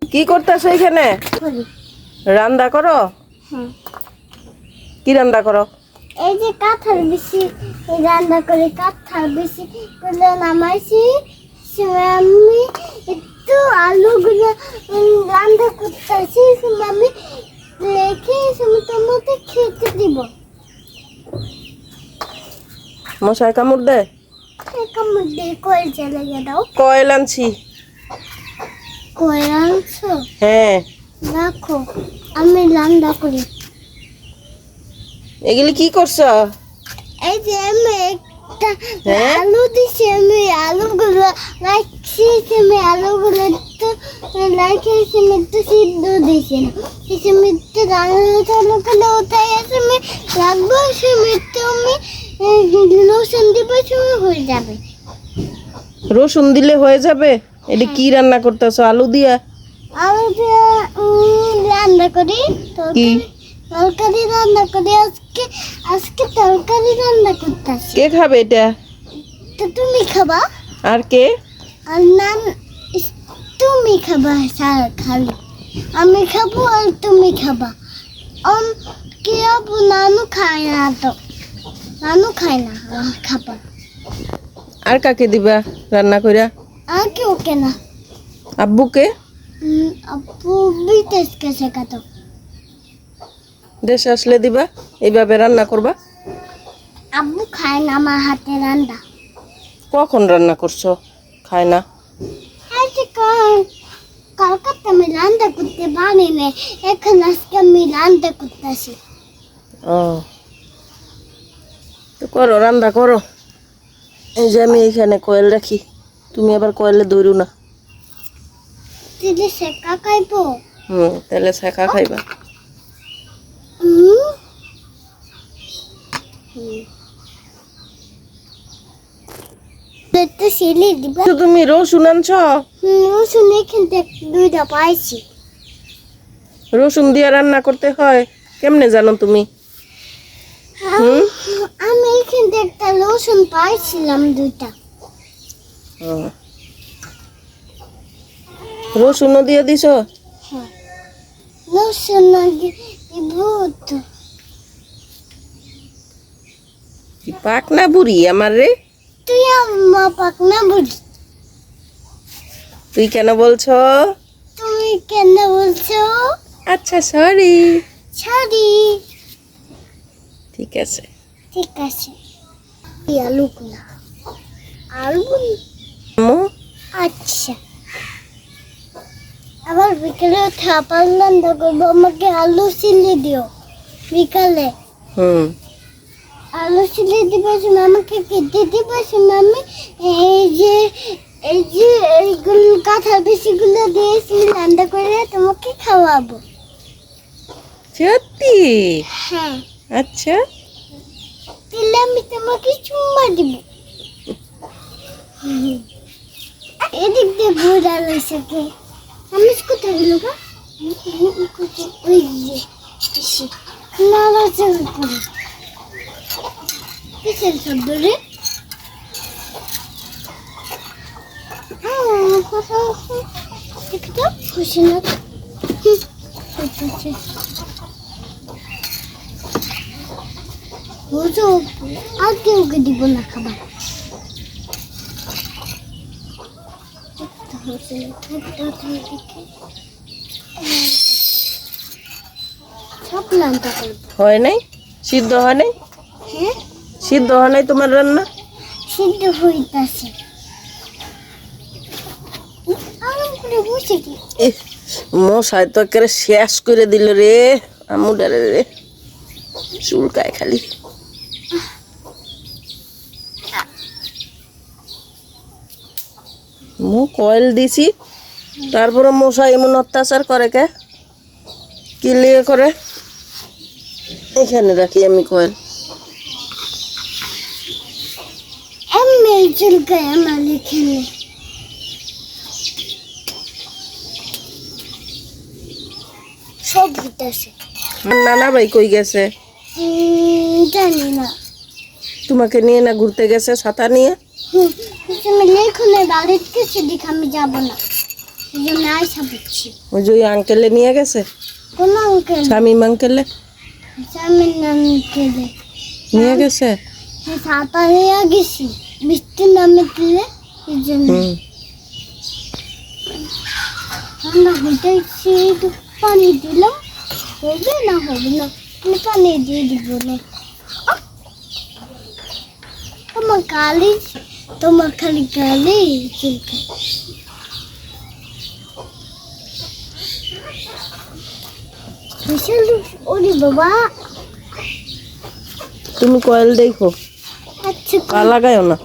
কি করতেছ এখানে? রান্না করো? কি রান্না করো? এই যে কাঁঠাল বেশি রান্না করে কাঁঠাল বেশি করে নামাইছি। আমি একটু আলুগুলো রান্না করতেছি, আমি রেখে তোমাকে খেতে দিব। মশাই কামড় দেয়? কামড় দিয়ে কয়েল চলে দাও। কয়েল আনছি। কয়েল আনছো? হ্যাঁ। রাখো, আমি রান্না করি। এগুলি কি করছো? এই যে আমি একটা আলু দিছি, আমি আলুগুলো রাখছি, আমি আলুগুলো একটু রাখছি, আমি একটু সিদ্ধ দিছি না, আমি একটু রান্না চালু করে ওটাই আছে, আমি রাখবো, আমি একটু রসুন দিব, সময় হয়ে যাবে। রসুন দিলে হয়ে যাবে? এটা কি রান্না করতেছো? আলু দিয়া? আলু দিয়ে রান্না করি তরকারি রান্না করি। আজকে তরকারি রান্না করতেছি। কে খাবে এটা? তো তুমি খাবা। আর কে? আর নান তুমি খাবা, খালি আমি খাবো আর তুমি খাবা। কে আবু নানু খায় না, তো নানু খায় না, আমি খাবা। আর কাকে দিবা রান্না কইরা? আর কেউ কেনা। আব্বুকে? আব্বু বিদেশ গেছে কত। দেশে আসলে দিবা? এইভাবে রান্না করবা? আব্বু খায় না আমার হাতে রান্না। কখন রান্না করছো? খায় না? কালকাতা আমি রান্না করতে পারি না, এখন আজকে আমি রান্না করতেছি। ও, তো করো, রান্না করো। এই যে আমি এখানে কয়েল রাখি, তুমি আবার কয়েলে দৌড়ো না। দিদি শেখা খাইবো? তাহলে শেখা খাইবা। তুমি রসুন আনছো? রসুন এখান থেকে দুইটা পাইছি। রসুন দিয়ে রান্না করতে হয়, কেমনে জানো তুমি? আমি এখান থেকে একটা রসুন পাইছিলাম দুইটা। রসুনও দিয়ে দিছো? রসুন ভূত পাক না বুড়ি আমার রে? তুই আমার পাক না বুঝি। তুই কেন বলছো? তুমি কেন বলছো? আচ্ছা, সরি। সরি। ঠিক আছে, ঠিক আছে। আলুগুলা আলু। আচ্ছা, আবার বিকেলে খাবার রান্না করবো, আমাকে আলু চিলি দিও বিকালে। আলু চিলি দিবে, আমাকে কেটে দিবে, আমি এই যে এইগুলো কাঁঠাল বেশিগুলো দিয়েছি রান্না করে তোমাকে খাওয়াবো। সত্যি? হ্যাঁ। আচ্ছা, তাহলে আমি তোমাকে চুম্মা দিব। এদিক দিয়ে ঘোরা লইছে কে? আমি কোথায় গেল গা? ওই যে নাড়াচাড়া করে কিসের শব্দ রে? একটু খুশি না বুঝো, আর কেউকে দিব না খাবার। সব রান্না করবো। হয় নাই? সিদ্ধ হয় নাই? হ্যাঁ, সিদ্ধ হয় নাই তোমার রান্না? সিদ্ধ হইতাছে। আরাম করে বসে কি মশাই তো একেবারে শেষ করে দিল রে আমুডারে রে, চুলকায় খালি। মু কয়েল দিছি, তারপরে মশাই এমন অত্যাচার করে কে? কি লিয়ে করে? এখানে রাখি আমি কয়েল। এমনি চুলকায় আমার এখানে। সব হইতাছে। নানা ভাই কই গেছে? জানি না। তোমাকে নিয়ে না ঘুরতে গেছে ছাতা নিয়ে? আমি লেখনে বাড়ির কিছু দিকে আমি যাব না। এই জন্য আইসা বুঝছি ওই যে ওই আঙ্কেলে নিয়ে গেছে কোন আঙ্কেল শামিম আঙ্কেলে সামনে আঙ্কেলে নিয়ে গেছে ছাতা নিয়ে গেছি বৃষ্টি নামে দিলে এই জন্য ঠান্ডা হইতেছি একটু পানি দিলাম হবে না আমি পানি দিয়ে দিব না তোমার খালি কালি চুলকে বিশাল ওরে বাবা তুমি কয়েল দেখো আচ্ছা পা লাগায়ও না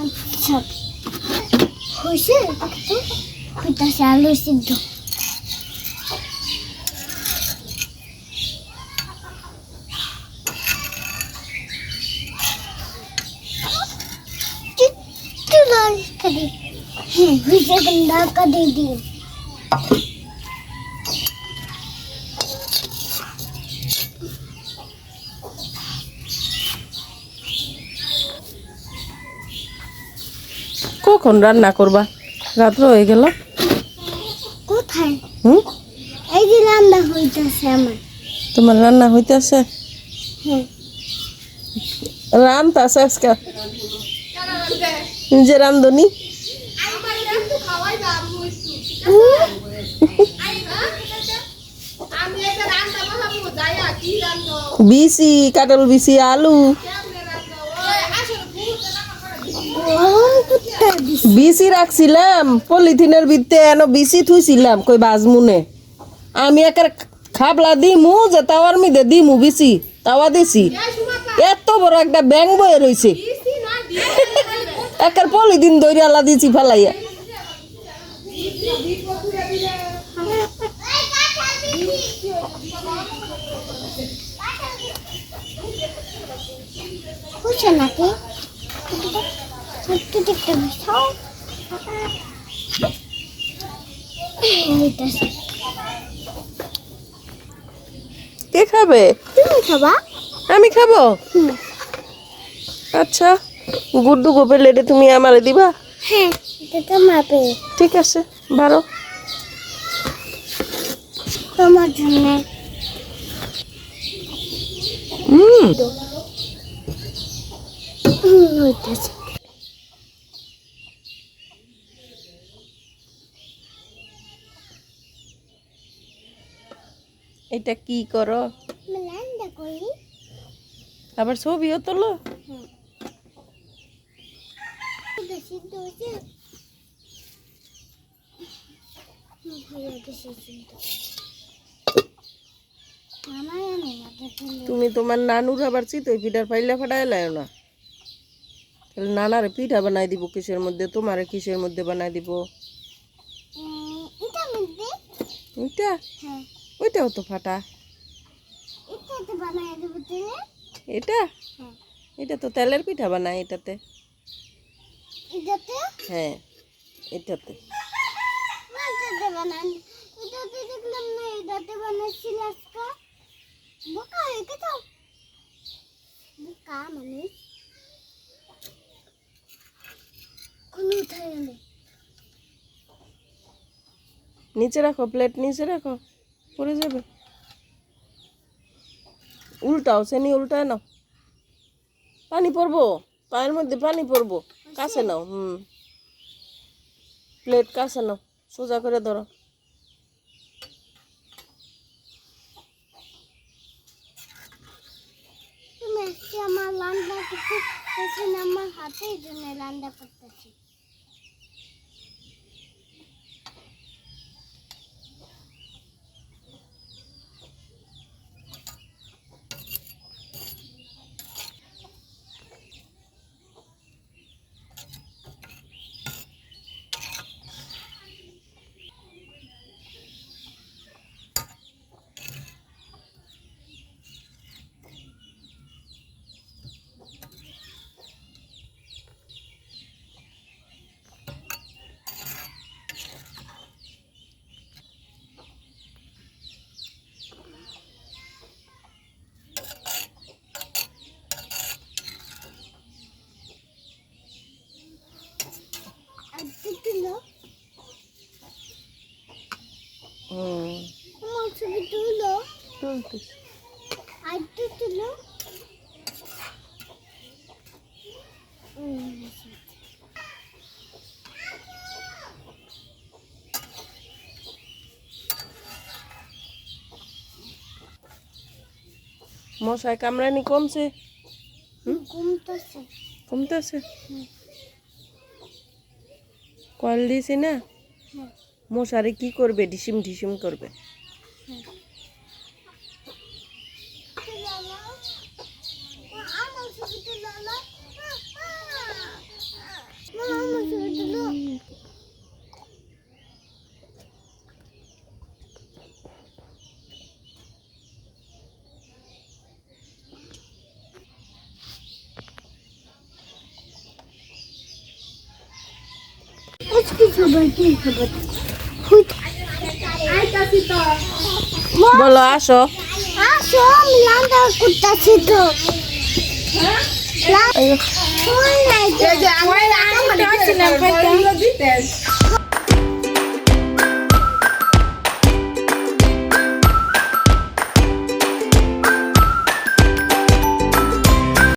আচ্ছা হয়েছে হইতাছে আলু সিদ্ধ ঢাকা দিয়ে দিই কখন রান্না করবা রাত্র হয়ে গেল কোথায় হুম এই যে রান্না হইতাছে আমার তোমার রান্না হইতেছে হ্যাঁ রান্তাছে আজকে নিজে রান্ধনি বিসি কাটল বিসি আলু বিসি রাখছিলাম পলিথিনের ভিতরে এনো বিসি থুইছিলাম কই বাজমুনে আমি একার খাবলা দিমু যে তাওয়ার মিদে দিমু বিসি তাওয়া দিছি এত বড় একটা ব্যাং বয়ে রইছে একার পলিথিন দইরে আলা দিছি ফেলাইয়া হচ্ছে নাকি একটু দেখতে বসাও কে খাবে তুমি খাবা আমি খাবো আচ্ছা গুড্ডু গোপে লেটে তুমি আমারে দিবা হ্যাঁ এটা তো মাপে ঠিক আছে বারো তোমার জন্য হইতেছে এটা কি করো রান্না করি আবার ছবিও তোলো সিদ্ধ হয়েছে ভালো গেছে সিদ্ধ আমার জানি না তুমি তোমার নানুর আবার চিতই পিঠার পাইলা ফাটাই লাও না তাহলে নানারে পিঠা বানাই দিব কিসের মধ্যে তোমারে কিসের মধ্যে বানাই দিব এটা মধ্যে ওইটা হ্যাঁ ওইটাও তো ফাটা এটাতে বানাই দেবো তেলে এটা হ্যাঁ এটা তো তেলের পিঠা বানায় এটাতে এটাতে হ্যাঁ এটাতে এটাতে বানান এটাতে দেখলাম না এটাতে বানাচ্ছিল আজকে বোকা হয়ে গেছো বোকা মানুষ কোনো উঠায় গেলে নিচে রাখো প্লেট নিচে রাখো পড়ে যাবে উল্টাও চেনি উল্টায় নাও পানি পড়বো পায়ের মধ্যে পানি পড়বো কাছে নাও প্লেট কাছে নাও সোজা করে ধরো তুমি আজকে আমার রান্না করতে আমার হাতে এই জন্য রান্না করতেছি আমার ছবি তুলো তুলতেছি। আর তো তুলো মশাই কামড়ানি কমছে? ঘুমতেছে কমতেছে? কয়েল দিয়েছি না? মশারে কি করবে? ঢিসিম ঢিসিম করবে। আমার ছবি তুলো আমার ছবি তুলো इसकी खबर की खबर বলো আসো। আসো লান্দা কুত্তাছি তো আয়ো। কোন নাই